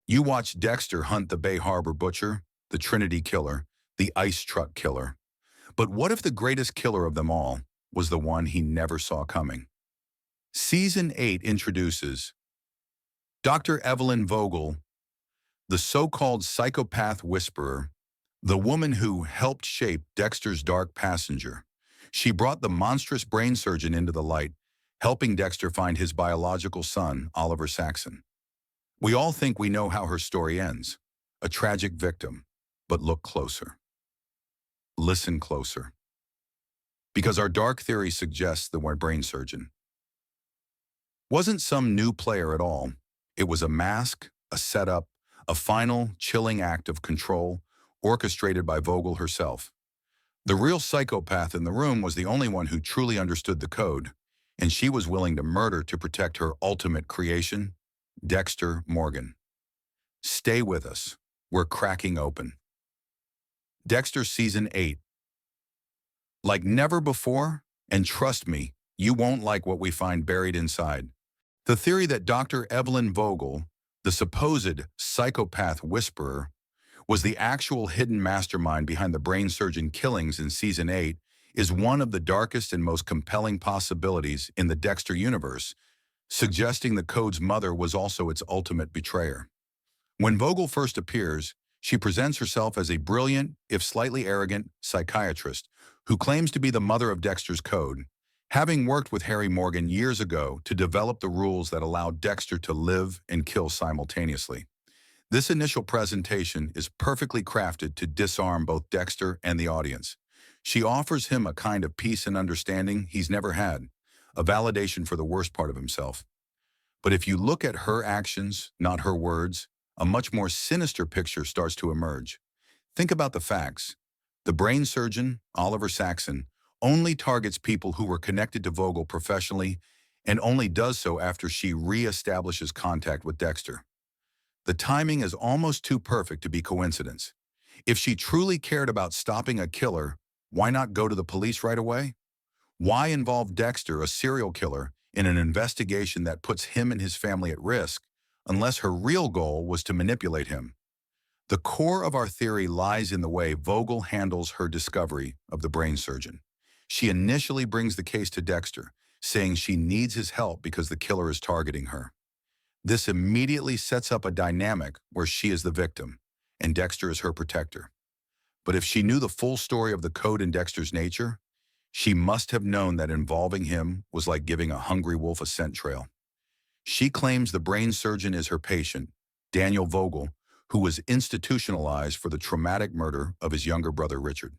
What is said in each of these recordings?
You watch Dexter hunt the Bay Harbor Butcher, the Trinity Killer, the Ice Truck Killer. But what if the greatest killer of them all was the one he never saw coming? Season 8 introduces Dr. Evelyn Vogel, the so-called psychopath whisperer, the woman who helped shape Dexter's dark passenger. She brought the monstrous brain surgeon into the light, helping Dexter find his biological son, Oliver Saxon. We all think we know how her story ends, a tragic victim. But look closer. Listen closer. Because our dark theory suggests the word brain surgeon wasn't some new player at all. It was a mask, a setup, a final, chilling act of control orchestrated by Vogel herself. The real psychopath in the room was the only one who truly understood the code, and she was willing to murder to protect her ultimate creation, Dexter Morgan. Stay with us. We're cracking open. Dexter Season 8. Like never before, and trust me, you won't like what we find buried inside. The theory that Dr. Evelyn Vogel, the supposed psychopath whisperer, was the actual hidden mastermind behind the brain surgeon killings in Season 8 is one of the darkest and most compelling possibilities in the Dexter universe, suggesting the code's mother was also its ultimate betrayer. When Vogel first appears, she presents herself as a brilliant, if slightly arrogant, psychiatrist who claims to be the mother of Dexter's code, having worked with Harry Morgan years ago to develop the rules that allow Dexter to live and kill simultaneously. This initial presentation is perfectly crafted to disarm both Dexter and the audience. She offers him a kind of peace and understanding he's never had, a validation for the worst part of himself. But if you look at her actions, not her words, a much more sinister picture starts to emerge. Think about the facts. The brain surgeon, Oliver Saxon, only targets people who were connected to Vogel professionally and only does so after she re-establishes contact with Dexter. The timing is almost too perfect to be coincidence. If she truly cared about stopping a killer, why not go to the police right away? Why involve Dexter, a serial killer, in an investigation that puts him and his family at risk, unless her real goal was to manipulate him? The core of our theory lies in the way Vogel handles her discovery of the brain surgeon. She initially brings the case to Dexter, saying she needs his help because the killer is targeting her. This immediately sets up a dynamic where she is the victim, and Dexter is her protector. But if she knew the full story of the code in Dexter's nature, she must have known that involving him was like giving a hungry wolf a scent trail. She claims the brain surgeon is her patient, Daniel Vogel, who was institutionalized for the traumatic murder of his younger brother Richard.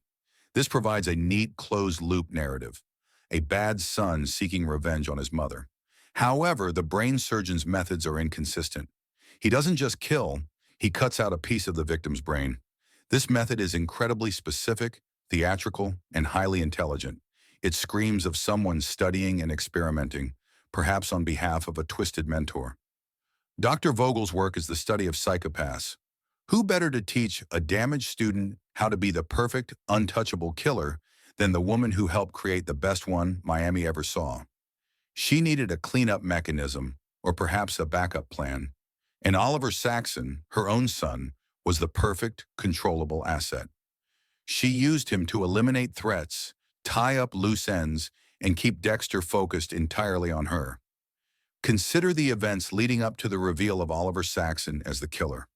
This provides a neat closed-loop narrative, a bad son seeking revenge on his mother. However, the brain surgeon's methods are inconsistent. He doesn't just kill, he cuts out a piece of the victim's brain. This method is incredibly specific, theatrical, and highly intelligent. It screams of someone studying and experimenting, perhaps on behalf of a twisted mentor. Dr. Vogel's work is the study of psychopaths. Who better to teach a damaged student how to be the perfect, untouchable killer than the woman who helped create the best one Miami ever saw? She needed a cleanup mechanism, or perhaps a backup plan, and Oliver Saxon, her own son, was the perfect, controllable asset. She used him to eliminate threats, tie up loose ends, and keep Dexter focused entirely on her. Consider the events leading up to the reveal of Oliver Saxon as the killer.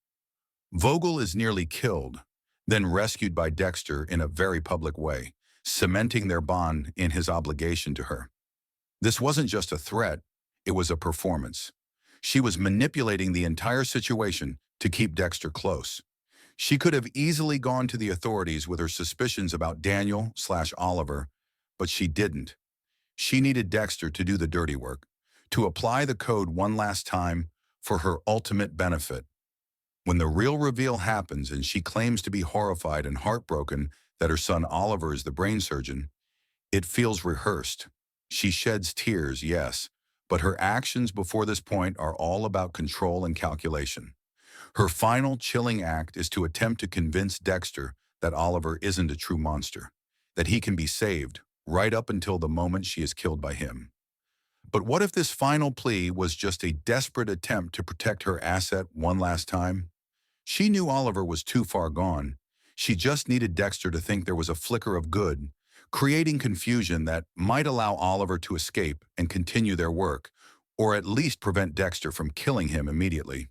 Vogel is nearly killed, then rescued by Dexter in a very public way, cementing their bond in his obligation to her. This wasn't just a threat, it was a performance. She was manipulating the entire situation to keep Dexter close. She could have easily gone to the authorities with her suspicions about Daniel/Oliver, but she didn't. She needed Dexter to do the dirty work, to apply the code one last time for her ultimate benefit. When the real reveal happens and she claims to be horrified and heartbroken that her son Oliver is the brain surgeon, it feels rehearsed. She sheds tears, yes, but her actions before this point are all about control and calculation. Her final chilling act is to attempt to convince Dexter that Oliver isn't a true monster, that he can be saved right up until the moment she is killed by him. But what if this final plea was just a desperate attempt to protect her asset one last time? She knew Oliver was too far gone. She just needed Dexter to think there was a flicker of good, creating confusion that might allow Oliver to escape and continue their work, or at least prevent Dexter from killing him immediately.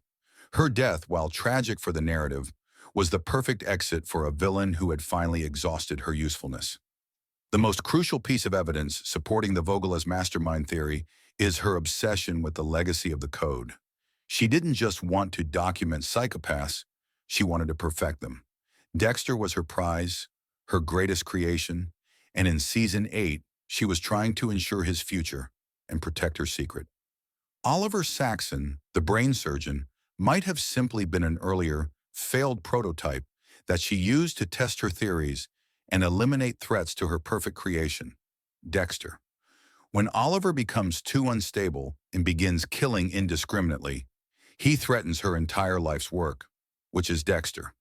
Her death, while tragic for the narrative, was the perfect exit for a villain who had finally exhausted her usefulness. The most crucial piece of evidence supporting the Vogel as mastermind theory is her obsession with the legacy of the code. She didn't just want to document psychopaths, she wanted to perfect them. Dexter was her prize, her greatest creation, and in season 8, she was trying to ensure his future and protect her secret. Oliver Saxon, the brain surgeon, might have simply been an earlier, failed prototype that she used to test her theories and eliminate threats to her perfect creation, Dexter. When Oliver becomes too unstable and begins killing indiscriminately, he threatens her entire life's work, which is Dexter.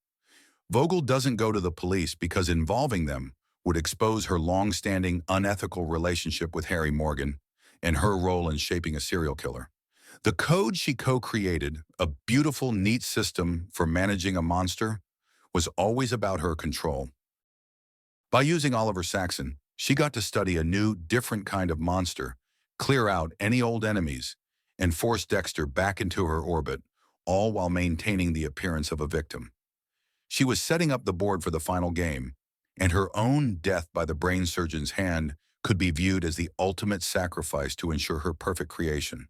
Vogel doesn't go to the police because involving them would expose her long-standing unethical relationship with Harry Morgan and her role in shaping a serial killer. The code she co-created, a beautiful, neat system for managing a monster, was always about her control. By using Oliver Saxon, she got to study a new, different kind of monster, clear out any old enemies, and force Dexter back into her orbit, all while maintaining the appearance of a victim. She was setting up the board for the final game, and her own death by the brain surgeon's hand could be viewed as the ultimate sacrifice to ensure her perfect creation.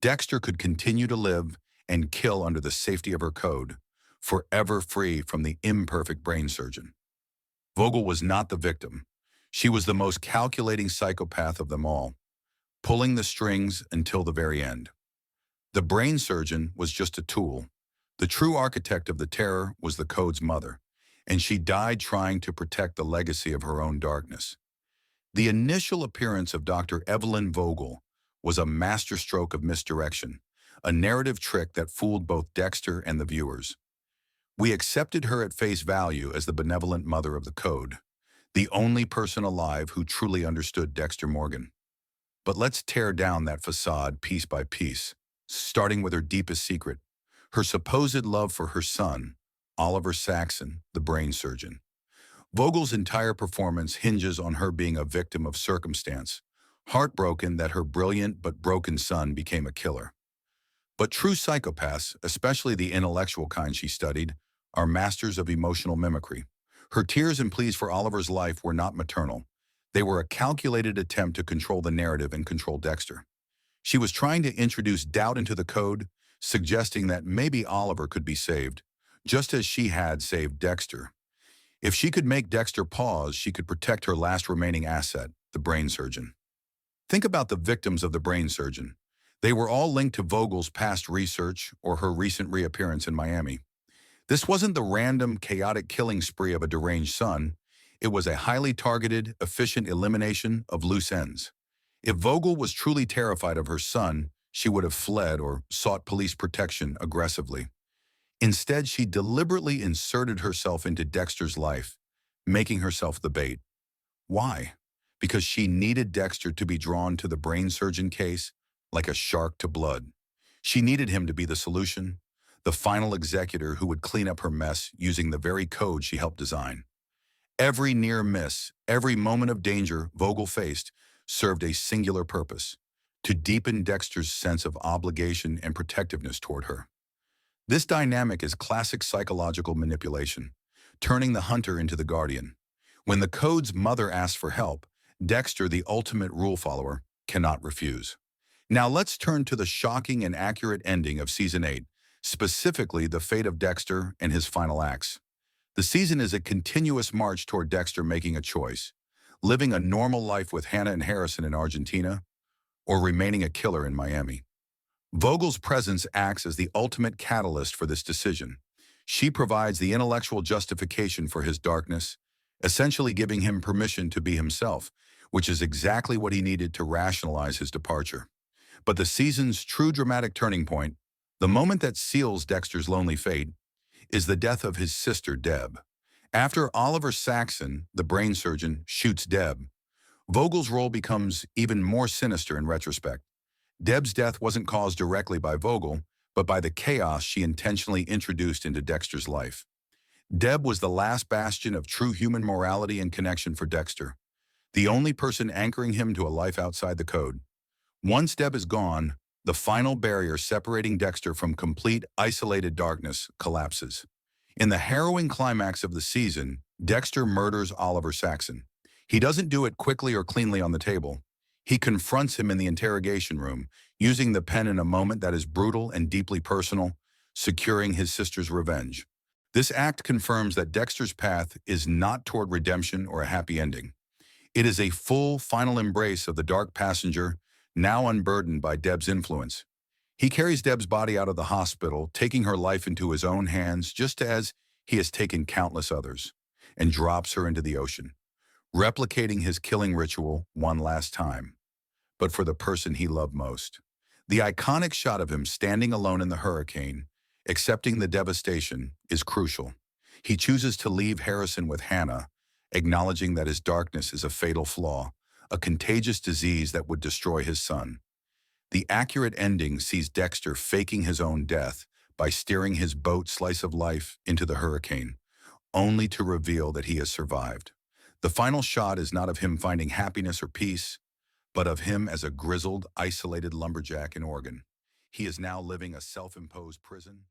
Dexter could continue to live and kill under the safety of her code, forever free from the imperfect brain surgeon. Vogel was not the victim. She was the most calculating psychopath of them all, pulling the strings until the very end. The brain surgeon was just a tool. The true architect of the terror was the code's mother, and she died trying to protect the legacy of her own darkness. The initial appearance of Dr. Evelyn Vogel was a masterstroke of misdirection, a narrative trick that fooled both Dexter and the viewers. We accepted her at face value as the benevolent mother of the code, the only person alive who truly understood Dexter Morgan. But let's tear down that facade piece by piece, starting with her deepest secret, her supposed love for her son, Oliver Saxon, the brain surgeon. Vogel's entire performance hinges on her being a victim of circumstance, heartbroken that her brilliant but broken son became a killer. But true psychopaths, especially the intellectual kind she studied, are masters of emotional mimicry. Her tears and pleas for Oliver's life were not maternal. They were a calculated attempt to control the narrative and control Dexter. She was trying to introduce doubt into the code, suggesting that maybe Oliver could be saved, just as she had saved Dexter. If she could make Dexter pause, she could protect her last remaining asset, the brain surgeon. Think about the victims of the brain surgeon. They were all linked to Vogel's past research or her recent reappearance in Miami. This wasn't the random, chaotic killing spree of a deranged son. It was a highly targeted, efficient elimination of loose ends. If Vogel was truly terrified of her son, she would have fled or sought police protection aggressively. Instead, she deliberately inserted herself into Dexter's life, making herself the bait. Why? Because she needed Dexter to be drawn to the brain surgeon case like a shark to blood. She needed him to be the solution, the final executor who would clean up her mess using the very code she helped design. Every near miss, every moment of danger Vogel faced served a singular purpose: to deepen Dexter's sense of obligation and protectiveness toward her. This dynamic is classic psychological manipulation, turning the hunter into the guardian. When the code's mother asks for help, Dexter, the ultimate rule follower, cannot refuse. Now let's turn to the shocking and accurate ending of Season 8, specifically the fate of Dexter and his final acts. The season is a continuous march toward Dexter making a choice: living a normal life with Hannah and Harrison in Argentina, or remaining a killer in Miami. Vogel's presence acts as the ultimate catalyst for this decision. She provides the intellectual justification for his darkness, essentially giving him permission to be himself, which is exactly what he needed to rationalize his departure. But the season's true dramatic turning point, the moment that seals Dexter's lonely fate, is the death of his sister, Deb. After Oliver Saxon, the brain surgeon, shoots Deb, Vogel's role becomes even more sinister in retrospect. Deb's death wasn't caused directly by Vogel, but by the chaos she intentionally introduced into Dexter's life. Deb was the last bastion of true human morality and connection for Dexter, the only person anchoring him to a life outside the code. Once Deb is gone, the final barrier separating Dexter from complete, isolated darkness collapses. In the harrowing climax of the season, Dexter murders Oliver Saxon. He doesn't do it quickly or cleanly on the table. He confronts him in the interrogation room, using the pen in a moment that is brutal and deeply personal, securing his sister's revenge. This act confirms that Dexter's path is not toward redemption or a happy ending. It is a full, final embrace of the dark passenger, now unburdened by Deb's influence. He carries Deb's body out of the hospital, taking her life into his own hands just as he has taken countless others, and drops her into the ocean, replicating his killing ritual one last time, but for the person he loved most. The iconic shot of him standing alone in the hurricane, accepting the devastation, is crucial. He chooses to leave Harrison with Hannah, acknowledging that his darkness is a fatal flaw, a contagious disease that would destroy his son. The accurate ending sees Dexter faking his own death by steering his boat Slice of Life into the hurricane, only to reveal that he has survived. The final shot is not of him finding happiness or peace, but of him as a grizzled, isolated lumberjack in Oregon. He is now living a self-imposed prison.